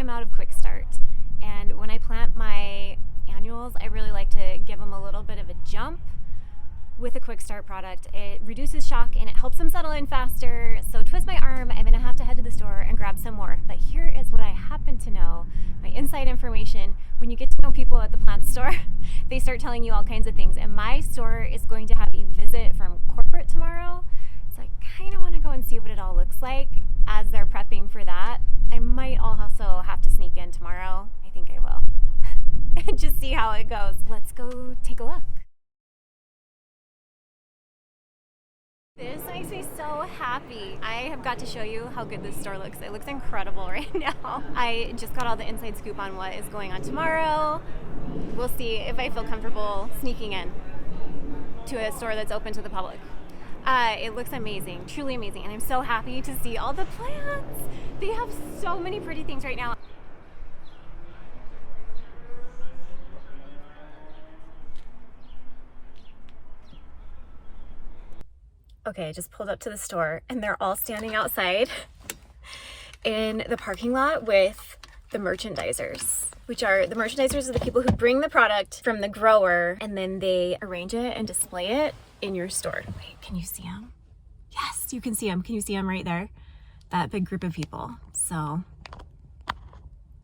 am out of Quick Start, and when I plant my annuals, I really like to give them a little bit of a jump with a Quick Start product. It reduces shock and it helps them settle in faster. So twist my arm, I'm gonna have to head to the store and grab some more. But here is what I happen to know, my inside information. When you get to know people at the plant store, they start telling you all kinds of things. And my store is going to have a visit from corporate tomorrow. So I kind of want to go and see what it all looks like as they're prepping for that. I might also have to sneak in tomorrow. I think I will. And just see how it goes. Let's go take a look. This makes me so happy. I have got to show you how good this store looks. It looks incredible right now. I just got all the inside scoop on what is going on tomorrow. We'll see if I feel comfortable sneaking in to a store that's open to the public. It looks amazing, truly amazing, and I'm so happy to see all the plants. They have so many pretty things right now. Okay, I just pulled up to the store and they're all standing outside in the parking lot with the merchandisers, which are the merchandisers are the people who bring the product from the grower and then they arrange it and display it in your store. Wait, can you see them? Yes, you can see them. Can you see them right there? That big group of people. So I'm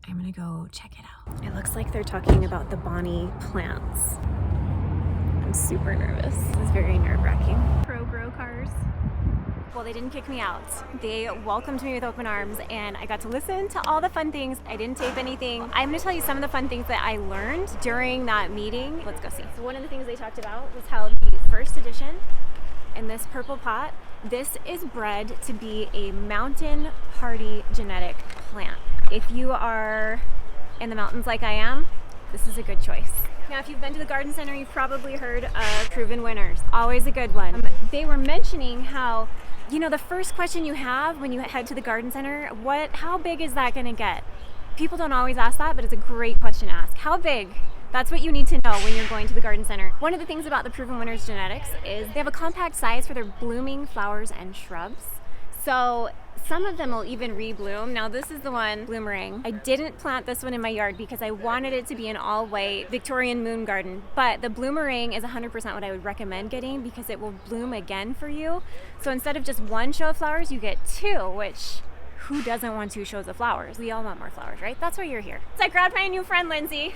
gonna go check it out. It looks like they're talking about the Bonnie plants. I'm super nervous. This is very nerve-wracking. Pro-grow cars. Well, they didn't kick me out. They welcomed me with open arms and I got to listen to all the fun things. I didn't tape anything. I'm gonna tell you some of the fun things that I learned during that meeting. Let's go see. So one of the things they talked about was how the first edition in this purple pot, this is bred to be a mountain hardy genetic plant. If you are in the mountains like I am, this is a good choice. Now, if you've been to the garden center, you've probably heard of Proven Winners. Always a good one. They were mentioning how, you know, the first question you have when you head to the garden center, how big is that gonna get? People don't always ask that, but it's a great question to ask. How big? That's what you need to know when you're going to the garden center. One of the things about the Proven Winners genetics is they have a compact size for their blooming flowers and shrubs. So some of them will even rebloom. Now this is the one, Bloomerang. I didn't plant this one in my yard because I wanted it to be an all-white Victorian moon garden, but the Bloomerang is 100% what I would recommend getting because it will bloom again for you. So instead of just one show of flowers, you get two, which who doesn't want 2 shows of flowers? We all want more flowers, right? That's why you're here. So I grabbed my new friend, Lindsay.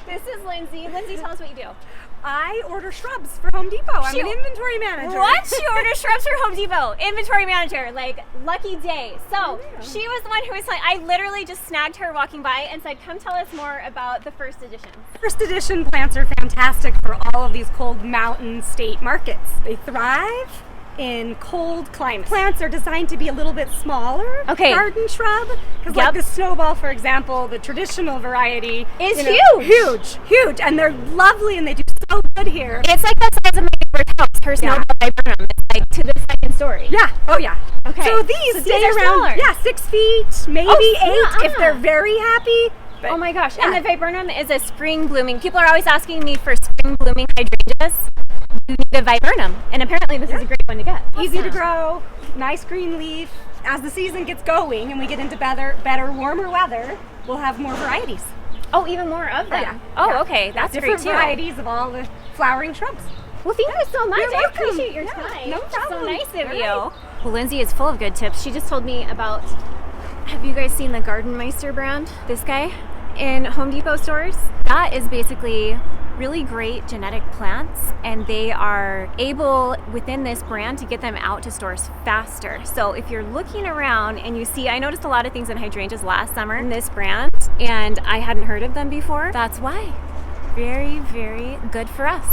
This is Lindsay. Lindsay, tell us what you do. I order shrubs for Home Depot. I'm an inventory manager. What? She orders shrubs for Home Depot. Inventory manager. Like, lucky day. So, she was the one who was like, I literally just snagged her walking by and said, come tell us more about the first edition. First edition plants are fantastic for all of these cold mountain state markets. They thrive in cold climates. Plants are designed to be a little bit smaller. Okay. Garden shrub. Because like the snowball, for example, the traditional variety is huge. Huge. And they're lovely and they do so good here. It's like the size of my neighbor's house. Her snowball viburnum is like to the second story. Yeah. Oh yeah. Okay. So these stay around 6 feet, maybe 8 if they're very happy. But, oh my gosh. Yeah. And the viburnum is a spring blooming. People are always asking me for spring blooming hydrangeas. You need a viburnum, and apparently this is a great one to get. Easy to grow, nice green leaf. As the season gets going and we get into better, warmer weather, we'll have more varieties. Oh, even more of them? Okay, that's great too. Different varieties of all the flowering shrubs. Well, thank you so much. I appreciate your time. No problem. So nice of you. Well, Lindsay is full of good tips. She just told me about, have you guys seen the Gardenmeister brand? This guy in Home Depot stores? That is basically really great genetic plants, and they are able within this brand to get them out to stores faster. So if you're looking around and you see, I noticed a lot of things in hydrangeas last summer in this brand and I hadn't heard of them before. That's why. Very, very good for us.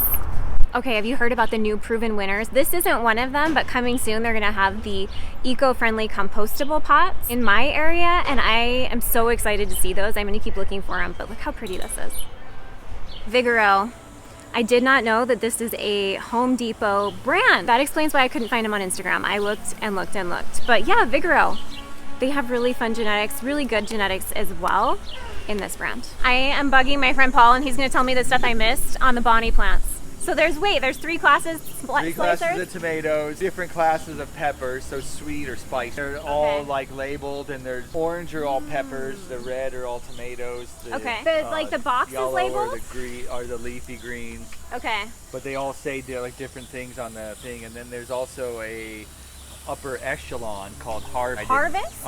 Okay, have you heard about the new Proven Winners? This isn't one of them, but coming soon they're gonna have the eco-friendly compostable pots in my area, and I am so excited to see those. I'm gonna keep looking for them, but look how pretty this is. Vigaro. I did not know that this is a Home Depot brand. That explains why I couldn't find them on Instagram. I looked and looked and looked. But yeah, Vigaro. They have really fun genetics, really good genetics as well in this brand. I am bugging my friend Paul and he's gonna tell me the stuff I missed on the Bonnie plants. So there's 3 classes, 3 classes of tomatoes, different classes of peppers, so sweet or spicy. They're all like labeled, and there's orange are all peppers, the red are all tomatoes. The box is labeled? Are the leafy greens. Okay. But they all say they're like different things on the thing, and then there's also a upper echelon called Harvest. Harvest?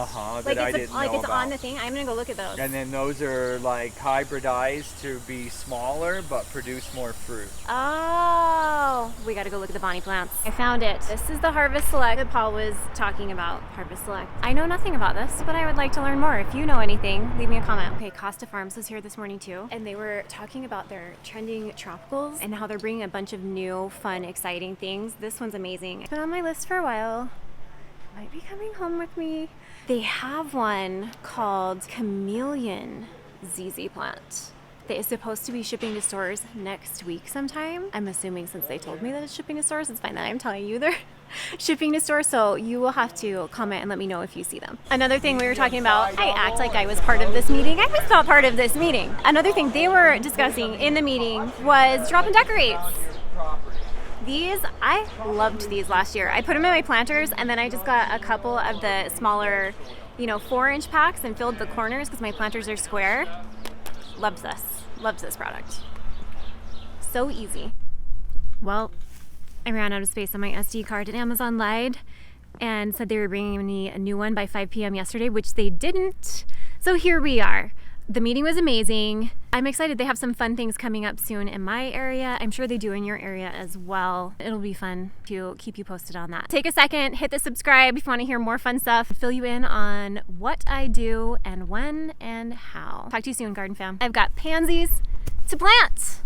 That I didn't know it's about. on the thing. I'm gonna go look at those. And then those are like hybridized to be smaller but produce more fruit. Oh, we gotta go look at the Bonnie plants. I found it. This is the Harvest Select that Paul was talking about. Harvest Select. I know nothing about this, but I would like to learn more. If you know anything, leave me a comment. Okay, Costa Farms was here this morning too, and they were talking about their trending tropicals and how they're bringing a bunch of new, fun, exciting things. This one's amazing. It's been on my list for a while. Might be coming home with me. They have one called Chameleon ZZ plant. That is supposed to be shipping to stores next week sometime. I'm assuming since they told me that it's shipping to stores, it's fine that I'm telling you they're shipping to stores, so you will have to comment and let me know if you see them. Another thing we were talking about, I act like I was part of this meeting. I was not part of this meeting. Another thing they were discussing in the meeting was drop and decorates. These, I loved these last year. I put them in my planters, and then I just got a couple of the smaller, 4-inch packs and filled the corners because my planters are square. Loves this product. So easy. Well, I ran out of space on my SD card, and Amazon lied and said they were bringing me a new one by 5 p.m. yesterday, which they didn't. So here we are. The meeting was amazing. I'm excited. They have some fun things coming up soon in my area. I'm sure they do in your area as well. It'll be fun to keep you posted on that. Take a second, hit the subscribe if you want to hear more fun stuff, fill you in on what I do and when and how. Talk to you soon, Garden Fam. I've got pansies to plant.